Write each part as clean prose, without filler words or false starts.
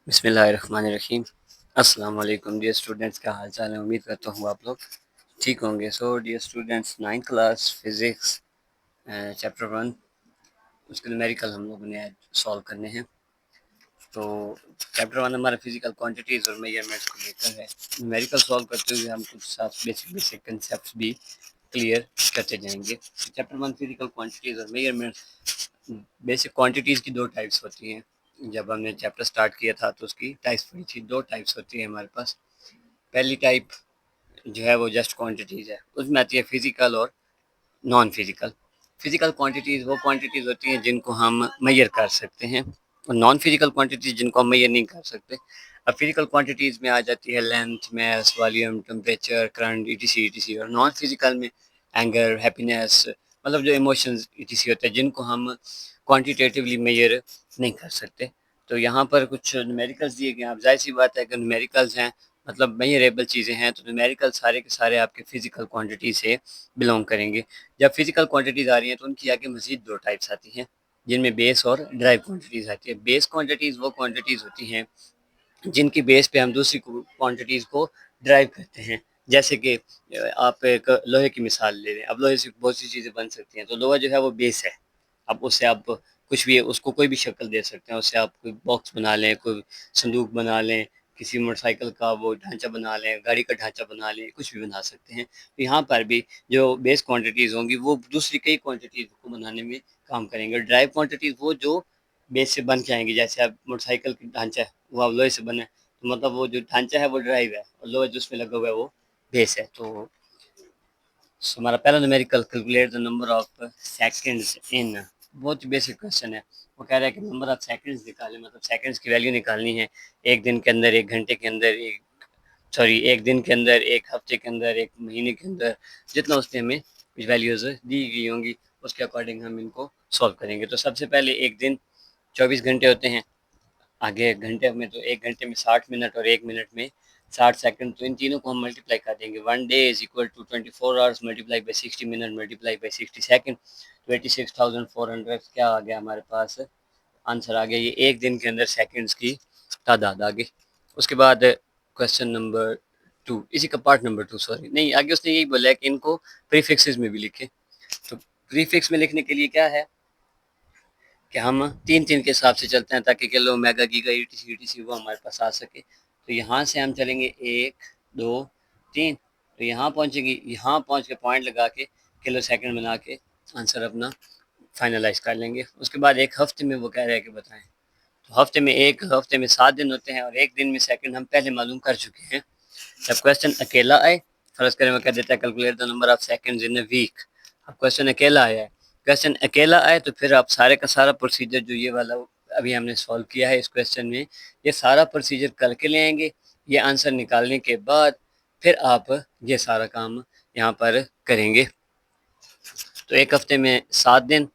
बिस्मिल्लाहिर्रहमानिर्रहीम। अस्सलाम वालेकुम डियर स्टूडेंट्स, क्या हाल चाल है। उम्मीद करता हूँ आप लोग ठीक होंगे। So dear students, 9th class physics chapter 1 उसके न्यूमेरिकल हम लोगों ने आज सॉल्व करने हैं। तो चैप्टर 1 हमारा फिजिकल क्वांटिटीज़ और मेजरमेंट्स को लेकर है। न्यूमेरिकल सॉल्व करते हुए हम कुछ साथ बेसिक कंसेप्ट्स भी क्लियर करते जाएंगे। चैप्टर 1 फिजिकल क्वांटिटीज़ और मेजरमेंट्स। बेसिक क्वांटिटीज़ की दो टाइप्स होती हैं। जब हमने चैप्टर स्टार्ट किया था तो उसकी टाइप्स पढ़ी थी। दो टाइप्स होती है हमारे पास। पहली टाइप जो है वो जस्ट क्वांटिटीज़ है, उसमें आती है फिजिकल और नॉन फिजिकल। फिजिकल क्वांटिटीज़ वो क्वांटिटीज़ होती हैं जिनको हम मेजर कर सकते हैं, और नॉन फिजिकल क्वांटिटीज़ जिनको हम मेजर नहीं कर सकते। अब फिजिकल क्वांटिटीज़ में आ जाती है लेंथ, मास, वॉल्यूम, टेम्परेचर, करंट, ईटीसी। और नॉन फिजिकल में एंगर, हैप्पीनेस, मतलब जो इमोशंस ईटीसी होते हैं जिनको हम क्वांटिटेटिवली मेजर नहीं कर सकते। तो यहाँ पर कुछ न्यूमेरिकल्स दिए गए हैं। अब जाहिर सी बात है कि न्यूमेरिकल्स हैं, मतलब मेजरेबल चीज़ें हैं, तो न्यूमेरिकल सारे के सारे आपके फिजिकल क्वांटिटी से बिलोंग करेंगे। जब फिजिकल क्वांटिटीज़ आ रही हैं तो उनकी आगे मज़ीद दो टाइप्स आती हैं, जिनमें बेस और ड्राइव क्वांटिटीज़ आती है। बेस क्वांटिटीज़ वो क्वांटिटीज़ होती हैं जिनकी बेस पे हम दूसरी क्वांटिटीज़ को ड्राइव करते हैं। जैसे कि आप एक लोहे की मिसाल ले लें। अब लोहे से बहुत सी चीज़ें बन सकती हैं, तो लोहा जो है वो बेस है। अब उससे आप कुछ भी, उसको कोई भी शक्ल दे सकते हैं। उससे आप कोई बॉक्स बना लें, कोई संदूक बना लें, किसी मोटरसाइकिल का वो ढांचा बना लें, गाड़ी का ढांचा बना लें, कुछ भी बना सकते हैं। तो यहाँ पर भी जो बेस क्वांटिटीज़ होंगी वो दूसरी कई क्वांटिटीज़ को बनाने में काम करेंगे। ड्राइव क्वांटिटीज़ वो जो बेस से बन के आएंगी। जैसे अब मोटरसाइकिल की ढांचा है वो अब लोहे से बना है, तो मतलब वो जो ढांचा है वो ड्राइव है, और लोहा जो उसमें लगा हुआ है वो बेस है। तो हमारा पहला numerical, calculate the number of seconds in. बहुत ही बेसिक क्वेश्चन है। वो कह रहा है कि नंबर ऑफ सेकंड्स निकालें, मतलब सेकंड्स की वैल्यू निकालनी है। एक दिन के अंदर, एक घंटे के अंदर, एक दिन के अंदर, एक हफ्ते के अंदर, एक महीने के अंदर, जितना उसमें हमें वैल्यूज दी गई होंगी उसके अकॉर्डिंग हम इनको सॉल्व करेंगे। तो सबसे पहले एक दिन 24 घंटे होते हैं। आगे एक घंटे में, तो एक घंटे में 60 मिनट और एक मिनट में 60 सेकंड। तो इन तीनों को हम मल्टीप्लाई कर देंगे। 1 day is equal to 24 hours multiply by 60 minute multiply by 60 second, तो 86,400 क्या आ गया हमारे पास, आंसर आ गया। ये एक दिन के अंदर सेकंड्स की तादाद आ गई। उसके बाद क्वेश्चन नंबर 2, इसी का पार्ट नंबर 2, सॉरी नहीं, आगे उसने यही बोला है कि इनको प्रीफिक्सेस में भी लिखें। तो प्रीफिक्स में लिखने के लिए क्या है कि हम 3-3 के हिसाब से चलते हैं, ताकि किलो, मेगा, गीगा, ईटीसी वो हमारे पास आ सके। तो यहाँ से हम चलेंगे 1, 2, 3, तो यहाँ पहुँचेंगे। यहाँ पहुँच के पॉइंट लगा के किलो सेकंड बना के आंसर अपना फाइनलाइज कर लेंगे। उसके बाद एक हफ्ते में वो कह रहे हैं कि बताएं। तो एक हफ्ते में 7 दिन होते हैं, और एक दिन में सेकंड हम पहले मालूम कर चुके हैं। जब क्वेश्चन अकेला आए, फर्ज करें वो कह देता है calculate the number of seconds in a week. अब क्वेश्चन अकेला आया है। क्वेश्चन अकेला आए तो फिर आप सारे का सारा प्रोसीजर जो ये वाला अभी हमने सॉल्व किया है इस क्वेश्चन में, ये सारा प्रोसीजर करके ले आएंगे। ये आंसर निकालने के बाद फिर आप ये सारा काम यहाँ पर करेंगे। तो एक हफ्ते में 7 दिन,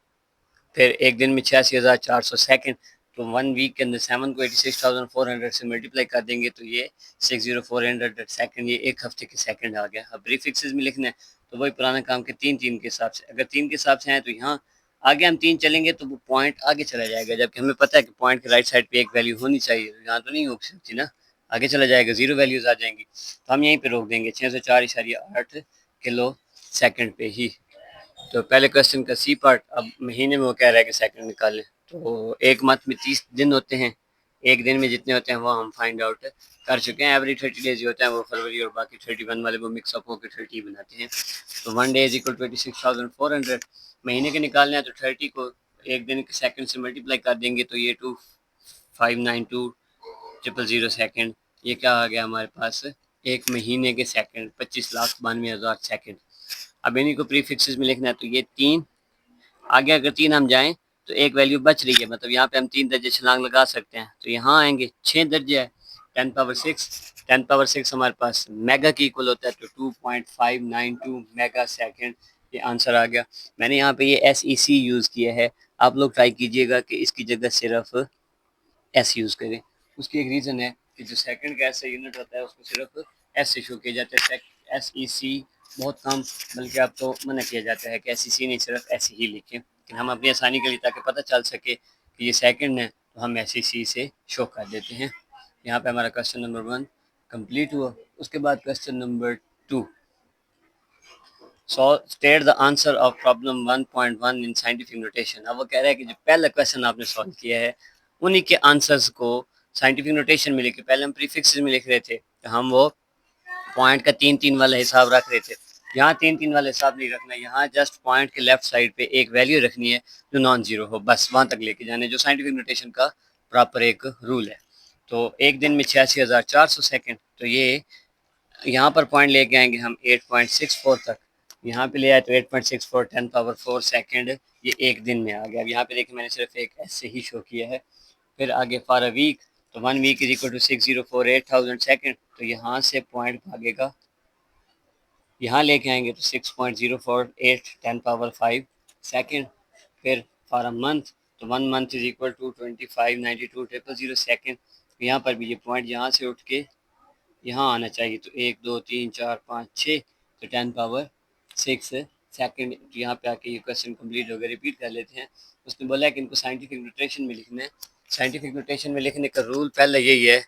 फिर एक दिन में 86,400 सेकंड। तो 1 वीक के अंदर 7 को 86,400 से मल्टीप्लाई कर देंगे तो ये 60,400 सेकंड, ये एक हफ्ते के सेकंड आ गया। अब प्रीफिक्सेस में लिखना है, तो वही पुराना काम के 3-3 के हिसाब से। अगर 3 के हिसाब से हैं तो यहाँ आगे हम 3 चलेंगे तो वो पॉइंट आगे चला जाएगा, जबकि हमें पता है कि पॉइंट के राइट साइड पे एक वैल्यू होनी चाहिए। यहाँ तो नहीं हो सकती ना, आगे चला जाएगा, 0 वैल्यूज आ जाएंगी। तो हम यहीं पे रोक देंगे 604.8 किलो सेकंड पे ही। तो पहले क्वेश्चन का सी पार्ट, अब महीने में वो कह रहा है कि सेकंड निकालें। तो एक मंथ में 30 दिन होते हैं, एक दिन में जितने होते हैं वो हम फाइंड आउट कर चुके हैं। एवरी 30 डेज होता है वो फरवरी, और बाकी 31 वाले वो मिक्सअप होकर 30 बनाते हैं। तो 1 डे इज इक्वल 26,400। महीने के निकालने हैं तो 30 को एक दिन के सेकंड से मल्टीप्लाई कर देंगे, तो ये 2592,000 सेकंड। ये क्या आ गया हमारे पास, एक महीने के सेकंड, 25,92,000 सेकंड। अब इन्हीं को प्रीफिक्सेस में लिखना है, तो ये 3 आगे, अगर 3 हम जाएं तो एक वैल्यू बच रही है, मतलब यहाँ पे हम 3 दर्जे छलांग लगा सकते हैं। तो यहाँ आएंगे 6 दर्जे है, 10 पावर 6 हमारे पास मेगा की इक्वल होता है, तो 2.592 मेगा सेकंड ये आंसर आ गया। मैंने यहाँ पे ये SEC यूज़ किया है, आप लोग ट्राई कीजिएगा कि इसकी जगह सिर्फ एस यूज़ करें। उसकी एक रीज़न है कि जो सेकंड का ऐसा यूनिट होता है उसको सिर्फ एस से शो किया जाता है। SEC बहुत कम, बल्कि अब तो मना किया जाता है कि SEC नहीं, सिर्फ ऐसे ही लिखें। लेकिन हम अपनी आसानी के लिए, ताकि पता चल सके कि ये सेकंड है, तो हम SEC से शो कर देते हैं। यहाँ पे हमारा क्वेश्चन नंबर 1 कंप्लीट हुआ। उसके बाद question number 2, so state the answer of problem 1.1 in scientific notation. अब वो कह रहा है कि जो पहला क्वेश्चन आपने सॉल्व किया है उन्हीं के आंसर्स को साइंटिफिक नोटेशन में लिखे। पहले हम प्रीफिक्सेस में लिख रहे थे, तो हम वो पॉइंट का 3-3 वाला हिसाब रख रहे थे। यहाँ 3-3 वाला हिसाब नहीं रखना, यहाँ जस्ट पॉइंट के लेफ्ट साइड पे एक वैल्यू रखनी है जो नॉन जीरो हो, बस वहां तक लेके जाने, जो साइंटिफिक नोटेशन का प्रॉपर एक रूल है। तो एक दिन में 86,400 सेकेंड, तो ये यहाँ पर पॉइंट लेके आएंगे हम 8.64 तक। यहाँ पे ले आए तो 8.64 10 पावर 4 सेकेंड, ये एक दिन में आ गया। अब यहाँ पे देखिए मैंने सिर्फ एक ऐसे ही शो किया है। फिर आगे फॉर अ वीक, तो 1 week is equal to 6048,000 second, तो यहाँ से पॉइंट भागेगा, यहाँ लेके आएंगे तो 6.048 10 पावर 5 सेकेंड। फिर फॉर अ मंथ, तो 1 month is equal to 2592,000 second. यहाँ पर भी ये पॉइंट यहाँ से उठ के यहाँ आना चाहिए, तो 1 2 3 4 5 6, तो 10 पावर 6 सेकेंड। तो यहाँ पे आके ये क्वेश्चन कंप्लीट हो गया। रिपीट कर लेते हैं। उसने बोला है कि इनको साइंटिफिक नोटेशन में लिखना है। साइंटिफिक नोटेशन में लिखने का रूल पहले यही है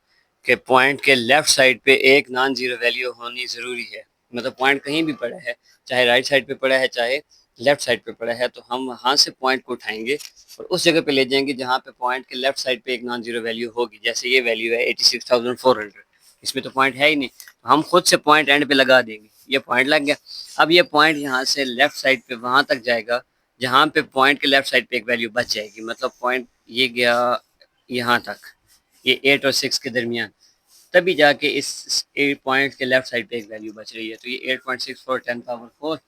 कि पॉइंट के लेफ्ट साइड पे एक नॉन जीरो वैल्यू होनी ज़रूरी है। मतलब पॉइंट कहीं भी पड़ा है, चाहे राइट साइड पे पड़ा है चाहे लेफ्ट साइड पे पड़ा है, तो हम वहाँ से पॉइंट को उठाएंगे और उस जगह पे ले जाएंगे जहाँ पे पॉइंट के लेफ्ट साइड पे एक नॉन जीरो वैल्यू होगी। जैसे ये वैल्यू है 86,400, इसमें तो पॉइंट है ही नहीं, तो हम खुद से पॉइंट एंड पे लगा देंगे। ये पॉइंट लग गया। अब ये पॉइंट यहाँ से लेफ्ट साइड पे वहां तक जाएगा जहाँ पे पॉइंट के लेफ्ट साइड पे एक वैल्यू बच जाएगी। मतलब पॉइंट ये गया यहाँ तक, ये 8 और 6 के दरमियान, तभी जाके इस पॉइंट के लेफ्ट साइड पे एक वैल्यू बच रही है। तो ये 8.64 10 पावर 4।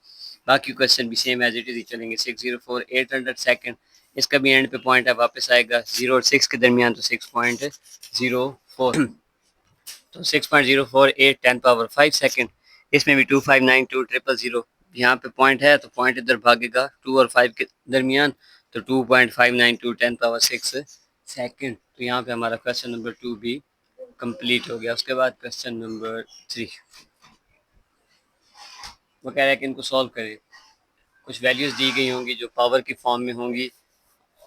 बाकी क्वेश्चन भी सेम एज इट इज ही चलेंगे। 604,800 सेकेंड, इसका भी एंड पे पॉइंट है, वापस आएगा 0 और 6 के दरमियान, तो 6.04, तो 6.048 10 पावर 5 सेकेंड। इसमें भी 2592,000, यहाँ पे पॉइंट है तो पॉइंट इधर भागेगा 2 और 5 के दरमियान, तो 2.592 10 पावर 6 सेकेंड। तो यहाँ पे हमारा क्वेश्चन नंबर 2 भी कंप्लीट हो गया। उसके बाद क्वेश्चन नंबर 3, वो कह रहा है कि इनको सॉल्व करें। कुछ वैल्यूज़ दी गई होंगी जो पावर की फॉर्म में होंगी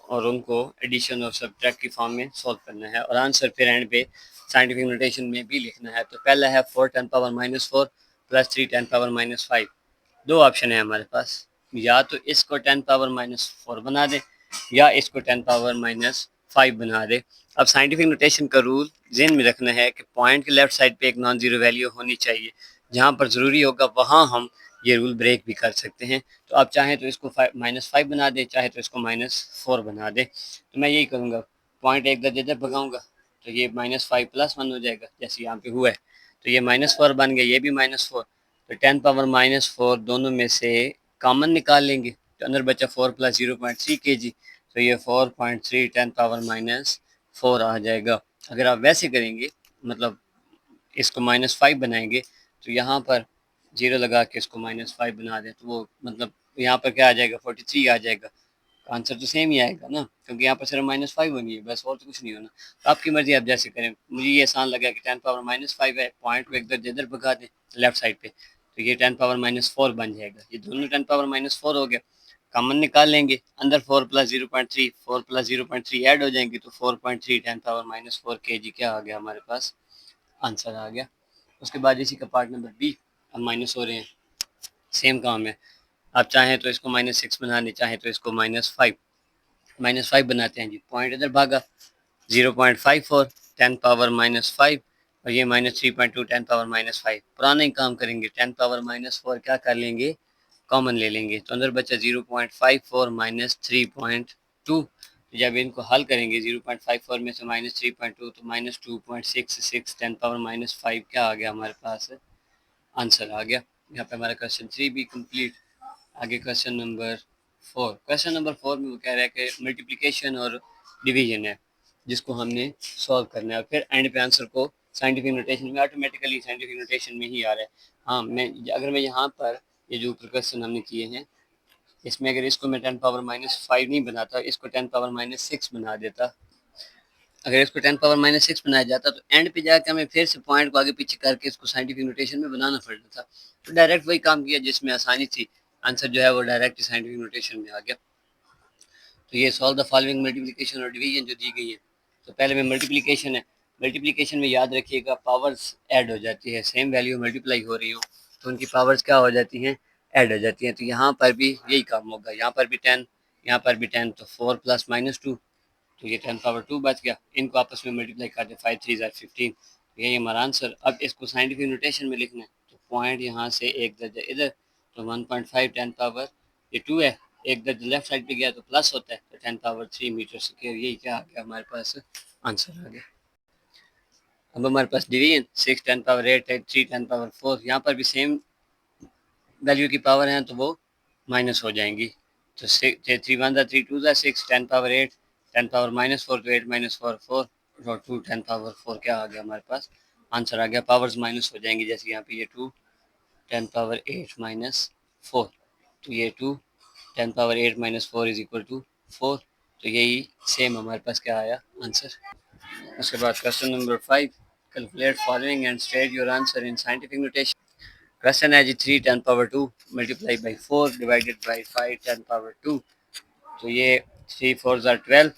और उनको एडिशन और सब्ट्रैक्ट की फॉर्म में सॉल्व करना है, और आंसर फिर एंड पे साइंटिफिक नोटेशन में भी लिखना है। तो पहला है 4 10 पावर-4 प्लस 3 10 पावर-5। दो ऑप्शन है हमारे पास, या तो इसको 10 पावर-4 बना दे या इसको 10 पावर-5 बना दे। अब साइंटिफिक नोटेशन का रूल जेन में रखना है कि पॉइंट के लेफ्ट साइड पे एक नॉन जीरो वैल्यू होनी चाहिए। जहाँ पर ज़रूरी होगा वहाँ हम ये रूल ब्रेक भी कर सकते हैं। तो आप चाहें तो इसको -5 बना दें, चाहे तो इसको -4 बना दें। तो मैं यही करूँगा, पॉइंट एक दर्जे जब भगाऊँगा तो ये -5 +1 हो जाएगा, जैसे यहाँ पे हुआ है। तो ये -4 बन गया, ये भी -4, तो 10 पावर-4 दोनों में से कॉमन निकाल लेंगे, तो अंदर बचा 4 + 0.3 kg, तो ये 4.3 10 पावर-4 आ जाएगा। अगर आप वैसे करेंगे, मतलब इसको -5 बनाएंगे, तो यहाँ पर जीरो लगा के इसको -5 बना दें, तो वो मतलब यहाँ पर क्या आ जाएगा, 43 आ जाएगा। आंसर तो सेम ही आएगा ना, क्योंकि यहाँ पर सिर्फ -5 होनी है बस, और तो कुछ नहीं होना। तो आपकी मर्जी, आप जैसे करें। मुझे ये आसान लगा कि 10 पावर-5 है, पॉइंट को इधर इधर भगा दें लेफ्ट साइड पे, तो ये 10 पावर-4 बन जाएगा। ये दोनों 10 पावर-4 हो गया, कॉमन निकाल लेंगे, अंदर 4 + 0.3 4 + 0.3 ऐड हो जाएंगे, तो 4.3 10 पावर-4 kg क्या आ गया हमारे पास, आंसर आ गया। उसके बाद इसी का पार्ट नंबर बी, अब माइनस हो रहे हैं, सेम काम है। आप चाहें तो इसको -6 बना दें, चाहें तो इसको -5 बनाते हैं जी। पॉइंट इधर भागा 0.54 10 पावर-5, और ये -3.2 10 पावर-5। पुराना ही काम करेंगे, 10 पावर-4 क्या कर लेंगे, कॉमन ले लेंगे, तो अंदर बचा 0.54 -3.2। जब इनको हल करेंगे 0.54 में से -3.2, तो -2.66 10 पावर-5 क्या आ गया हमारे पास, आंसर आ गया। यहाँ पे हमारा क्वेश्चन 3 भी कंप्लीट। आगे क्वेश्चन नंबर 4, क्वेश्चन नंबर 4 में वो कह रहा है कि मल्टीप्लिकेशन और डिवीजन है जिसको हमने सॉल्व करना है, और फिर एंड पे आंसर को साइंटिफिक नोटेशन में, ऑटोमेटिकली साइंटिफिक नोटेशन में ही आ रहा है। हाँ, अगर मैं यहाँ पर ये जो क्वेश्चन हमने किए हैं, इसमें अगर इसको मैं 10 पावर-5 नहीं बनाता, इसको 10 पावर-6 बना देता, अगर इसको 10 पावर-6 बनाया जाता, तो एंड पे जाकर हमें फिर से पॉइंट को आगे पीछे करके इसको साइंटिफिक नोटेशन में बनाना पड़ता था। तो डायरेक्ट वही काम किया जिसमें आसानी थी, आंसर जो है वो डायरेक्ट साइंटिफिक नोटेशन में आ गया। तो ये सॉल्व द फॉलोइंग मल्टीप्लिकेशन और डिवीजन जो दी गई है, तो पहले में मल्टीप्लिकेशन है, मल्टीप्लिकेशन में याद रखिएगा पावर्स ऐड हो जाती है, सेम वैल्यू मल्टीप्लाई हो रही हो तो उनकी पावर्स क्या हो जाती हैं, ऐड हो जाती हैं। तो यहाँ पर भी यही काम होगा, यहाँ पर भी 10, यहाँ पर भी 10, तो 4 प्लस माइनस 2, तो ये 10 पावर 2 बच गया। इनको आपस में मल्टीप्लाई कर दे, 5 3 ज़ार 15, यही हमारा आंसर। अब इसको साइंटिफिक नोटेशन में लिखना है, तो पॉइंट यहाँ से एक दर्जा इधर, तो 1.5 10 पावर ये 2 है, एक दर्जा लेफ्ट साइड पे गया तो प्लस होता है, तो 10 पावर 3 मीटर स्क्वायर, यही क्या आ गया हमारे पास आंसर आ गया। अब हमारे पास डिवीजन 6 10 पावर 8 है, 3 10 पावर 4, यहाँ पर भी सेम वैल्यू की पावर है तो वो माइनस हो जाएंगी। तो 3 1 3 2 6, 10 पावर 8, 10 पावर माइनस 4, तो 8 माइनस 4 4, और 2 10 पावर 4 क्या आ गया हमारे पास, आंसर आ गया। पावर्स माइनस हो जाएंगी, जैसे यहाँ पे ये 2 10 पावर 8 माइनस 4, तो ये 2 10 power 8 minus 4 is equal to 4, तो यही सेम हमारे पास क्या आया आंसर। उसके बाद question number 5, calculate following and state your answer in scientific notation. Question है जी 3 10 power 2 multiply by 4 divided by 5 10 power 2, तो ये 3 4 ज़ार 12,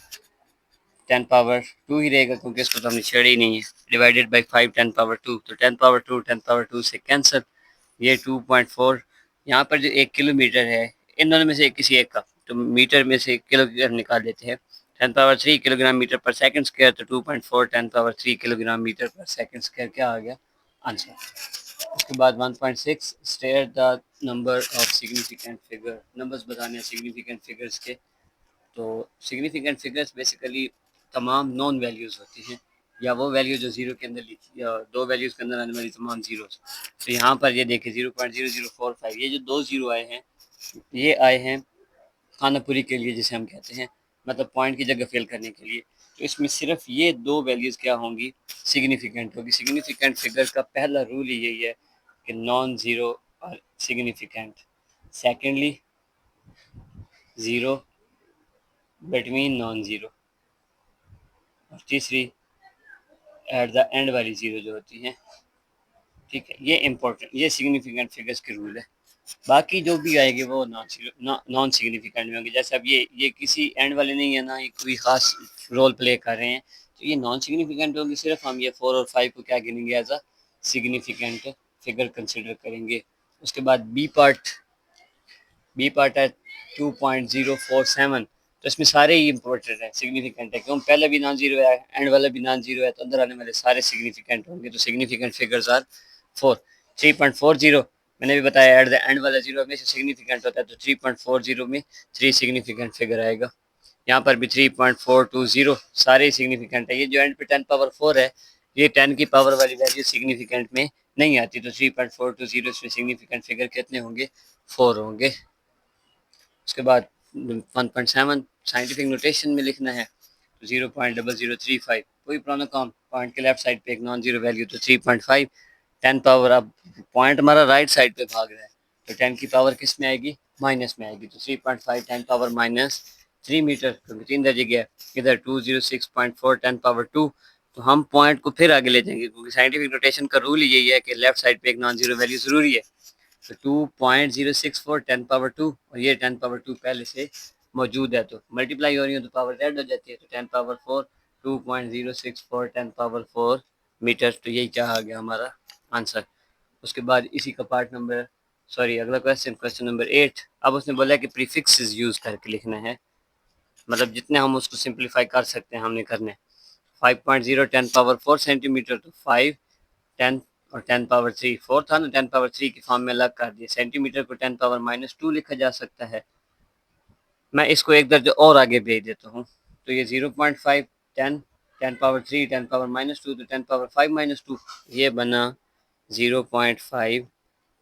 10 पावर 2 ही रहेगा क्योंकि इसको तो हमने छेड़ा ही नहीं है, डिवाइडेड बाई 5 10 पावर 2, तो 10 पावर 2 10 पावर 2 से कैंसिल, ये 2.4, यहाँ पर जो 1 किलोमीटर है इन दोनों में से किसी एक का, तो मीटर में से किलोग्राम निकाल लेते हैं। 10 power 3 kilogram metre per second square, तो 2.4 10 power 3 kilogram metre per second square क्या आ गया आंसर। उसके बाद 1.6 state the number of significant figure, numbers बताने हैं सिग्निफिकेंट फिगर्स के। तो सिग्निफिकेंट फिगर्स बेसिकली तमाम नॉन वैल्यूज़ होती हैं, या वो वैल्यू जो ज़ीरो के अंदर लिखी, या दो वैल्यूज़ के अंदर आने वाली तमाम ज़ीरोज़। तो यहाँ पर ये देखिए 0.0045, ये जो दो ज़ीरो आए हैं ये आए हैं खानापुरी के लिए जिसे हम कहते हैं, मतलब पॉइंट की जगह फिल करने के लिए। तो इसमें सिर्फ ये दो वैल्यूज़ क्या होंगी, सिग्निफिकेंट होगी। सिग्निफिकेंट फिगर का पहला रूल ही यही है कि नॉन ज़ीरो और significant, secondly zero between non zero, और तीसरी एट द एंड वाली ज़ीरो जो होती हैं। ठीक है, ये इंपॉर्टेंट, ये सिग्निफिकेंट फिगर्स के रूल है। बाकी जो भी आएगी वो नॉन सिग्निफिकेंट में होंगे। जैसे अब ये किसी एंड वाले नहीं है ना, ये कोई ख़ास रोल प्ले कर रहे हैं, तो ये नॉन सिग्निफिकेंट होगी। सिर्फ हम ये 4 और 5 को क्या गिनेंगे, as a significant figure consider करेंगे। उसके बाद बी पार्ट है 2.047, तो इसमें सारे ही इंपॉर्टेंट है, सिग्निफिकेंट है, क्यों पहला भी नॉन जीरो है एंड वाला भी नॉन जीरो है, तो अंदर आने वाले सारे सिग्निफिकेंट होंगे। तो सिग्निफिकेंट फिगर्स आर 4। 3.40 मैंने भी बताया, एट द एंड वाला जीरो हमेशा सिग्निफिकेंट होता है, तो 3.40 में 3 सिग्निफिकेंट फिगर आएगा। यहाँ पर भी 3.420 सारे ही सिग्निफिकेंट है। ये जो एंड पे 10 पावर 4 है, ये 10 की पावर वाली वैल्यू सिग्निफिकेंट में नहीं आती, तो 3.420 इसमें सिग्निफिकेंट फिगर कितने होंगे, 4 होंगे। उसके बाद 1.7 साइंटिफिक नोटेशन में लिखना है, तो 0.0035, वही पुराना काम, पॉइंट के लेफ्ट साइड पे एक नॉन जीरो वैल्यू, तो 3.5 10 पावर, अब पॉइंट हमारा राइट साइड पे भाग रहा है, तो 10 की पावर किस में आएगी, माइनस में आएगी, तो 3.5 10 पावर माइनस 3 मीटर, क्योंकि 3 दर्जे गया इधर 206.4 10 पावर 2, तो हम पॉइंट को फिर आगे ले जाएंगे, क्योंकि साइंटिफिक नोटेशन का रूल यही है कि लेफ्ट साइड पे एक नॉन जीरो वैल्यू जरूरी है। तो 2.064 10 पावर 2, और ये 10 पावर 2 पहले से मौजूद है, तो मल्टीप्लाई हो रही है तो पावर ऐड हो जाती है, तो 10 पावर 4 2.064 10 पावर 4 मीटर, तो यही क्या आ गया हमारा आंसर। उसके बाद इसी का पार्ट नंबर, सॉरी अगला क्वेश्चन, क्वेश्चन नंबर 8। अब उसने बोला कि प्रीफिक्सेस यूज़ करके लिखना है, मतलब जितने हम उसको सिंप्लीफाई कर सकते हैं हमने करने। 5.0 10 पावर 4 सेंटीमीटर, तो 5 10 और 10 पावर 3 4 था ना, 10 पावर 3 की फॉर्म में अलग कर दिया। सेंटीमीटर को 10 पावर माइनस 2 लिखा जा सकता है। मैं इसको एक दर्जा और आगे भेज देता हूँ, तो ये 0.5 10 10 पावर 3 10 पावर माइनस 2, तो 10 पावर 5 माइनस 2, ये बना 0.5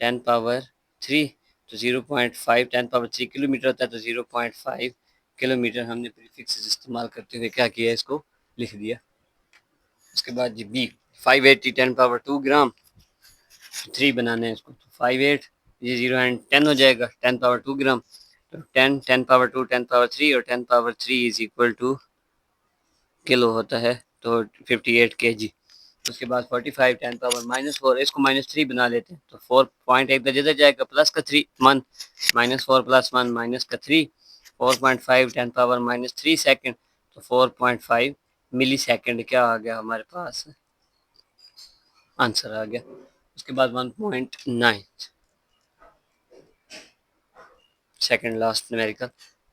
10 पावर 3, तो 0.5 10 पावर 3 किलोमीटर होता है, तो 0.5 किलोमीटर हमने प्रीफिक्स इस्तेमाल करते हुए क्या किया, इसको लिख दिया। उसके बाद जी बी 580 10 पावर 2 ग्राम, 3 बनाना है इसको, तो 5 8, ये 0 एंड 10 हो जाएगा, 10 पावर 2 ग्राम, तो 10 10 पावर 2 10 पावर 3, और 10 power 3 is equal two kilo होता है, तो 58 kg। उसके बाद 45 10 पावर माइनस 4, इसको माइनस 3 बना लेते हैं, तो 4 पॉइंट एक दर्जे जाएगा, प्लस का 3 1 माइनस 4 प्लस 1 माइनस का 3, 4.5 10 पावर माइनस 3 सेकेंड, तो 4.5 मिली सेकेंड क्या आ गया हमारे पास, आंसर आ गया। उसके बाद 1.9 second last numerical.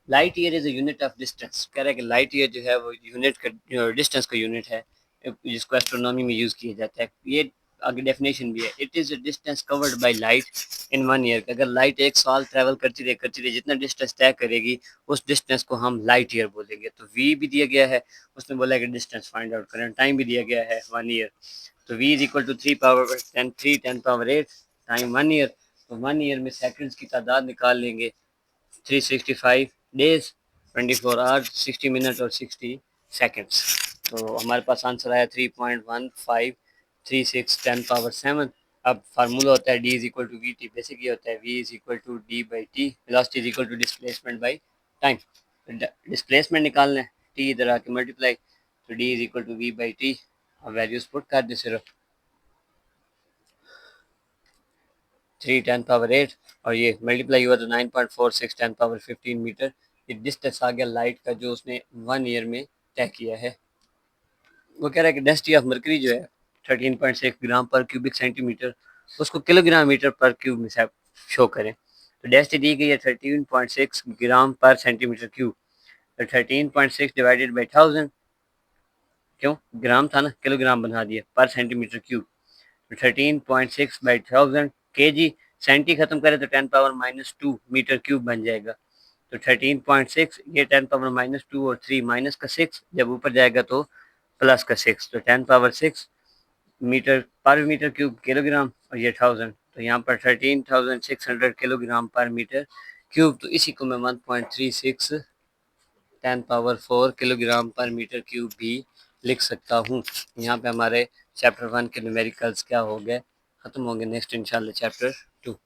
Light year is a unit of distance, कह रहा है कि लाइट ईयर जो है वो यूनिट का डिस्टेंस का यूनिट है जिसको एस्ट्रोनॉमी में यूज़ किया जाता है। ये आगे डेफिनेशन भी है, it is a distance covered by light in 1 year. अगर लाइट एक साल ट्रैवल करती रहे जितना डिस्टेंस तय करेगी उस डिस्टेंस को हम लाइट ईयर बोलेंगे। तो वी भी दिया गया है, उसने बोला है कि डिस्टेंस फाइंड आउट करें। टाइम भी दिया गया है 1 ईयर, तो v is equal to 3 time 1 year. तो 1 ईयर में सेकंड्स की तादाद निकाल लेंगे, 365 डेज, 24 आवर्स, 60 मिनट और 60 सेकेंड्स। तो हमारे पास आंसर आया 3.1536 10 पावर 7। अब फार्मूला होता है d is equal to v t, basic ये होता है v is equal to d by t, velocity is equal to displacement by time. Displacement निकालना है, टी इधर आके मल्टीप्लाई, तो d is equal to v by t. अब values put कर दे सिर्फ, 3 10 पावर 8 और ये मल्टीप्लाई हुआ तो 9.46 10 पावर 15 मीटर। ये डिस्टेंस आ गया लाइट का जो उसने 1 ईयर में तय किया है। वो कह रहा है कि डेंसिटी ऑफ मरकरी जो है 13.6 ग्राम पर क्यूबिक सेंटीमीटर, उसको किलोग्राम मीटर पर क्यूब में शो करें। तो डेंसिटी दी गई है 13.6 ग्राम पर सेंटीमीटर क्यूब। तो 13.6 डिवाइडेड बाई 1000, क्यों ग्राम था ना, किलोग्राम बना दिया पर सेंटीमीटर क्यूब। 13.6/1000 kg। सेंटी खत्म करें तो 10 पावर-2 मीटर क्यूब बन जाएगा। तो 13.6, ये 10 पावर-2 और 3 माइनस का 6, जब ऊपर जाएगा तो प्लस का 6, तो 10 पावर 6 मीटर पर मीटर क्यूब किलोग्राम, और ये 1000, तो यहाँ पर 13,600 किलोग्राम पर मीटर क्यूब। तो इसी को मैं 1.36 10 पावर 4 किलोग्राम पर मीटर क्यूब भी लिख सकता हूँ। यहाँ पे हमारे चैप्टर 1 के न्यूमेरिकल्स क्या हो गए, ख़त्म होंगे। नेक्स्ट इंशाल्लाह चैप्टर 2।